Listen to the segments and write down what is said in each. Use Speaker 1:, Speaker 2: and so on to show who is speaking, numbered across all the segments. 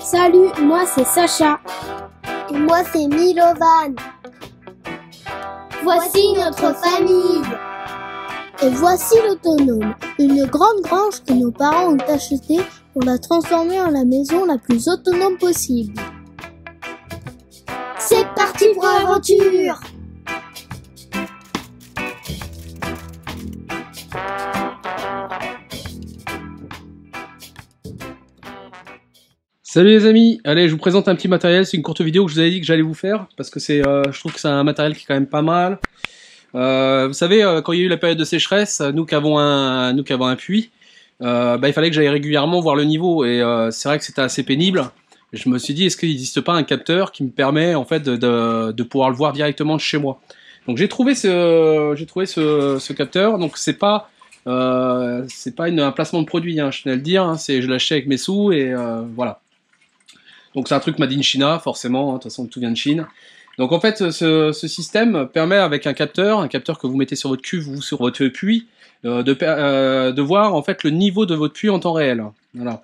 Speaker 1: Salut, moi c'est Sacha.
Speaker 2: Et moi c'est Milovan.
Speaker 1: Voici notre famille.
Speaker 2: Et voici l'Autonome, une grande grange que nos parents ont achetée pour la transformer en la maison la plus autonome possible.
Speaker 1: C'est parti pour l'aventure!
Speaker 3: Salut les amis, allez je vous présente un petit matériel, c'est une courte vidéo que je vous avais dit que j'allais vous faire parce que c'est, je trouve que c'est un matériel qui est quand même pas mal. Vous savez, quand il y a eu la période de sécheresse, nous qui avons un puits, il fallait que j'aille régulièrement voir le niveau et c'est vrai que c'était assez pénible. Je me suis dit, est-ce qu'il n'existe pas un capteur qui me permet en fait de pouvoir le voir directement de chez moi. Donc j'ai trouvé ce capteur, donc c'est pas un placement de produit, hein, je tenais à le dire, hein, je l'ai acheté avec mes sous et voilà. Donc c'est un truc made in China, forcément, hein, de toute façon tout vient de Chine. Donc en fait ce système permet avec un capteur que vous mettez sur votre cuve ou sur votre puits, de voir en fait le niveau de votre puits en temps réel. Voilà.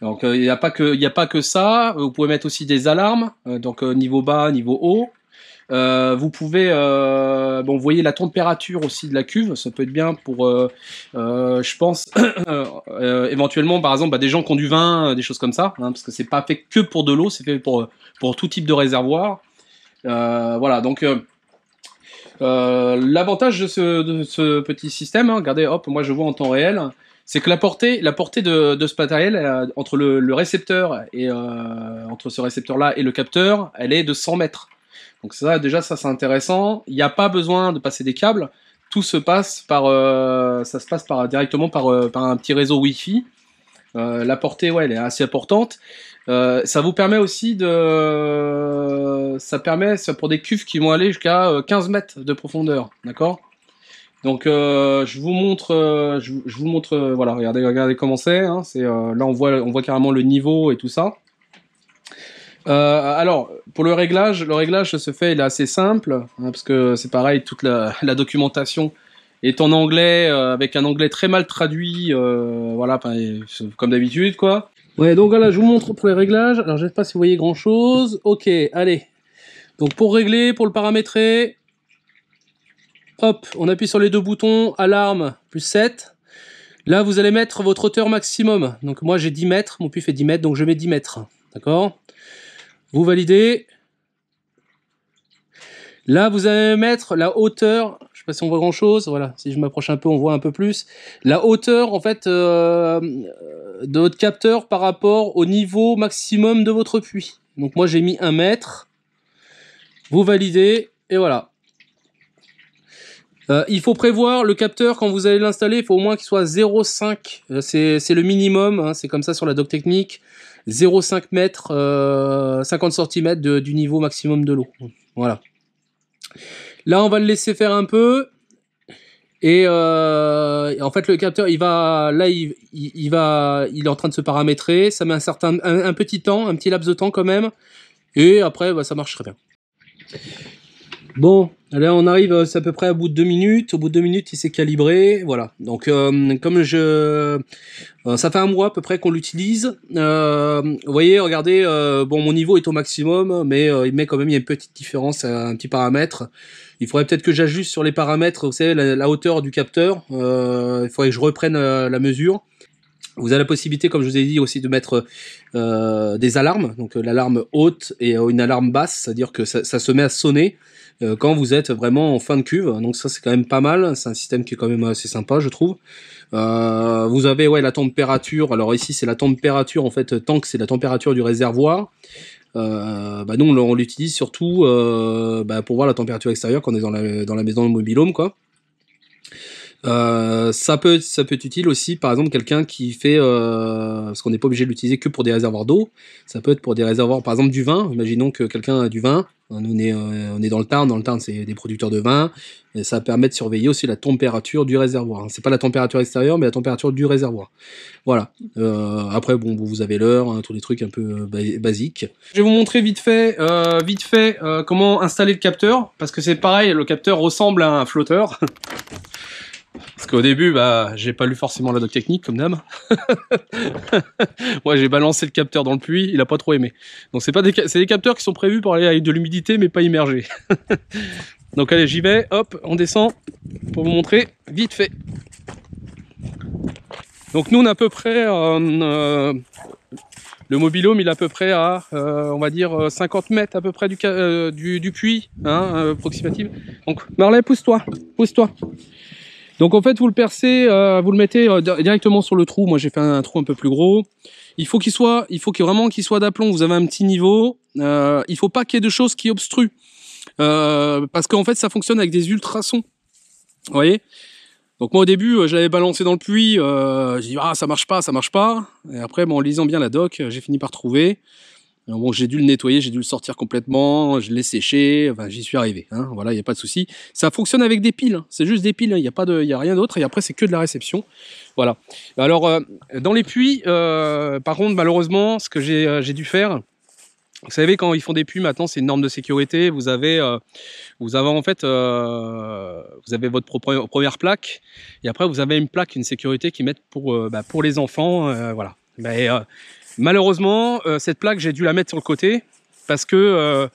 Speaker 3: Donc il n'y a pas que ça, vous pouvez mettre aussi des alarmes, donc niveau bas, niveau haut. Vous pouvez, vous voyez la température aussi de la cuve, ça peut être bien pour, je pense, éventuellement par exemple des gens qui ont du vin, des choses comme ça, hein, parce que c'est pas fait que pour de l'eau, c'est fait pour tout type de réservoir. Voilà, donc l'avantage de ce petit système, hein, regardez, hop, moi je vois en temps réel, c'est que la portée de ce matériel entre le récepteur et entre ce récepteur-là et le capteur, elle est de 100 mètres. Donc ça, déjà, ça c'est intéressant. Il n'y a pas besoin de passer des câbles. Tout se passe directement par un petit réseau Wi-Fi. La portée, ouais, elle est assez importante. Ça vous permet aussi ça permet pour des cuves qui vont aller jusqu'à 15 mètres de profondeur, d'accord? Donc je vous montre, voilà, regardez comment c'est. Hein, là on voit carrément le niveau et tout ça. Alors pour le réglage se fait, il est assez simple, hein, parce que c'est pareil, toute la documentation est en anglais, avec un anglais très mal traduit, voilà, comme d'habitude quoi. Ouais, donc voilà, je vous montre pour les réglages. Alors je sais pas si vous voyez grand chose. Ok, allez. Donc pour régler, pour le paramétrer, hop, on appuie sur les deux boutons, alarme plus 7. Là vous allez mettre votre hauteur maximum. Donc moi j'ai 10 mètres, mon puits fait 10 mètres, donc je mets 10 mètres. D'accord? Vous validez. Là, vous allez mettre la hauteur. Je sais pas si on voit grand chose. Voilà, si je m'approche un peu, on voit un peu plus. La hauteur, en fait, de votre capteur par rapport au niveau maximum de votre puits. Donc moi, j'ai mis 1 mètre. Vous validez et voilà. Il faut prévoir le capteur quand vous allez l'installer. Il faut au moins qu'il soit 0,5. C'est le minimum. Hein, c'est comme ça sur la doc technique. 0,5 mètres, 50 cm du niveau maximum de l'eau. Voilà. Là, on va le laisser faire un peu. Et en fait, le capteur, il est en train de se paramétrer. Ça met un petit temps, un petit laps de temps quand même. Et après, ça marche très bien. Bon, là on arrive, c'est à peu près au bout de 2 minutes. Au bout de 2 minutes, il s'est calibré. Voilà. Donc, comme ça fait un mois à peu près qu'on l'utilise. Vous voyez, regardez, mon niveau est au maximum, mais il y a une petite différence, un petit paramètre. Il faudrait peut-être que j'ajuste sur les paramètres, vous savez, la hauteur du capteur. Il faudrait que je reprenne la mesure. Vous avez la possibilité, comme je vous ai dit, aussi de mettre des alarmes. Donc l'alarme haute et une alarme basse, c'est-à-dire que ça se met à sonner quand vous êtes vraiment en fin de cuve. Donc ça c'est quand même pas mal, c'est un système qui est quand même assez sympa je trouve. Vous avez la température, alors ici c'est la température en fait, tant que c'est la température du réservoir. Nous on l'utilise surtout pour voir la température extérieure quand on est dans la maison de mobil-home quoi. Ça peut être utile aussi, par exemple quelqu'un qui fait, parce qu'on n'est pas obligé de l'utiliser que pour des réservoirs d'eau, ça peut être pour des réservoirs, par exemple du vin. Imaginons que quelqu'un a du vin, on est dans le Tarn c'est des producteurs de vin, et ça permet de surveiller aussi la température du réservoir. C'est pas la température extérieure, mais la température du réservoir. Voilà. Après vous avez l'heure, hein, tous les trucs un peu basiques. Je vais vous montrer vite fait comment installer le capteur, parce que c'est pareil, le capteur ressemble à un flotteur. Parce qu'au début, bah, j'ai pas lu forcément la doc technique, comme d'hab. Moi, j'ai balancé le capteur dans le puits, il a pas trop aimé. Donc, c'est des capteurs qui sont prévus pour aller avec de l'humidité, mais pas immergés. Donc, allez, j'y vais, hop, on descend, pour vous montrer, vite fait. Donc, nous, on a à peu près... le mobil-home, il est à peu près à, on va dire, 50 mètres à peu près du puits, hein, approximatif. Donc, Marley, pousse-toi, pousse-toi. Donc, en fait, vous le percez, vous le mettez directement sur le trou. Moi, j'ai fait un trou un peu plus gros. Il faut vraiment qu'il soit d'aplomb. Vous avez un petit niveau. Il faut pas qu'il y ait de choses qui obstruent. Parce qu'en fait, ça fonctionne avec des ultrasons. Vous voyez ? Donc moi au début, je l'avais balancé dans le puits, j'ai dit ah ça marche pas. Et après, bon, en lisant bien la doc, j'ai fini par trouver. Alors, bon, j'ai dû le nettoyer, j'ai dû le sortir complètement, je l'ai séché, enfin j'y suis arrivé. Hein, voilà, il n'y a pas de souci. Ça fonctionne avec des piles, hein, c'est juste des piles, il n'y a rien d'autre. Et après c'est que de la réception. Voilà. Alors dans les puits, par contre malheureusement, ce que j'ai dû faire. Vous savez, quand ils font des puits, maintenant, c'est une norme de sécurité. Vous avez en fait, vous avez votre première plaque, et après vous avez une plaque, une sécurité qu'ils mettent pour les enfants, voilà. Mais malheureusement, cette plaque, j'ai dû la mettre sur le côté parce que,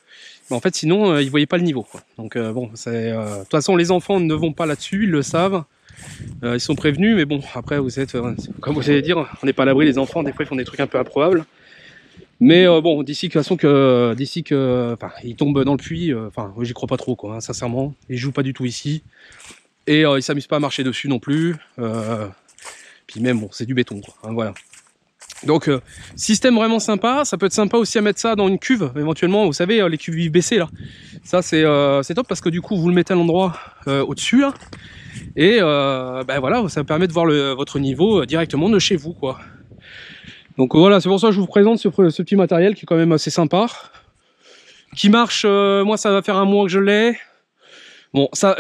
Speaker 3: en fait, sinon, ils voyaient pas le niveau, quoi. Donc bon, de toute façon, les enfants ne vont pas là-dessus, ils le savent. Ils sont prévenus, mais bon, après, comme vous allez dire, on n'est pas à l'abri. Les enfants, des fois, ils font des trucs un peu improbables. Mais bon, d'ici que ils tombent dans le puits, j'y crois pas trop, quoi, hein, sincèrement. Ils jouent pas du tout ici, et ils s'amusent pas à marcher dessus non plus. Puis même, bon, c'est du béton, quoi, hein, voilà. Donc, système vraiment sympa. Ça peut être sympa aussi à mettre ça dans une cuve, éventuellement. Vous savez, les cuves UVC là. Ça, c'est top parce que du coup, vous le mettez à l'endroit au-dessus là, et voilà, ça permet de voir votre niveau directement de chez vous, quoi. Donc voilà, c'est pour ça que je vous présente ce petit matériel qui est quand même assez sympa. Qui marche, moi ça va faire un mois que je l'ai. Bon, ça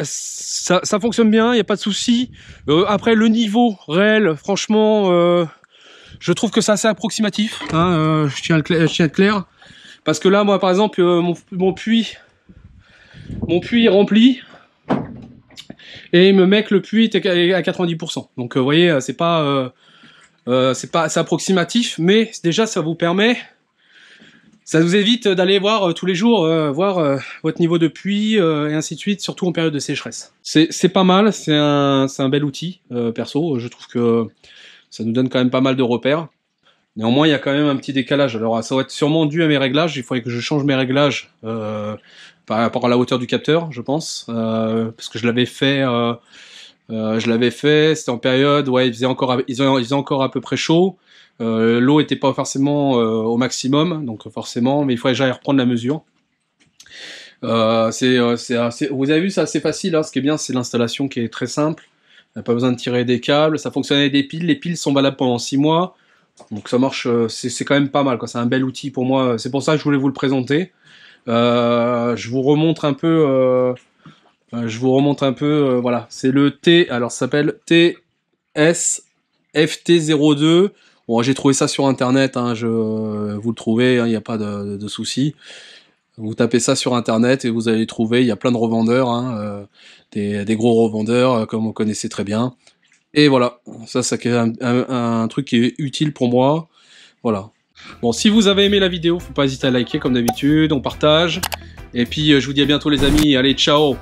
Speaker 3: fonctionne bien, il n'y a pas de souci. Après, le niveau réel, franchement, je trouve que c'est assez approximatif. Hein, je tiens à être clair. Parce que là, moi par exemple, mon puits est rempli. Et il me met que le puits est à 90%. Donc vous voyez, c'est approximatif, mais déjà ça vous évite d'aller voir tous les jours votre niveau de puits et ainsi de suite, surtout en période de sécheresse. C'est pas mal, c'est un bel outil perso. Je trouve que ça nous donne quand même pas mal de repères. Néanmoins, il y a quand même un petit décalage. Alors ça va être sûrement dû à mes réglages. Il faudrait que je change mes réglages par rapport à la hauteur du capteur, je pense, parce que je l'avais fait. C'était en période, ouais, il faisait encore à peu près chaud. L'eau était pas forcément au maximum, donc forcément, mais il faudrait que j'aille reprendre la mesure. Vous avez vu, c'est assez facile, hein. Ce qui est bien, c'est l'installation qui est très simple. On n'a pas besoin de tirer des câbles, ça fonctionne avec des piles. Les piles sont valables pendant 6 mois, donc ça marche. C'est quand même pas mal, quoi. C'est un bel outil pour moi. C'est pour ça que je voulais vous le présenter. Je vous remonte un peu. Voilà, c'est le alors ça s'appelle TS-FT02. Bon, j'ai trouvé ça sur internet, hein, vous le trouvez, il n'y a pas de souci. Vous tapez ça sur internet et vous allez trouver, il y a plein de revendeurs, hein, des gros revendeurs, comme vous connaissez très bien. Et voilà, ça c'est un truc qui est utile pour moi. Voilà. Bon, si vous avez aimé la vidéo, faut pas hésiter à liker comme d'habitude, on partage. Et puis je vous dis à bientôt les amis, allez ciao!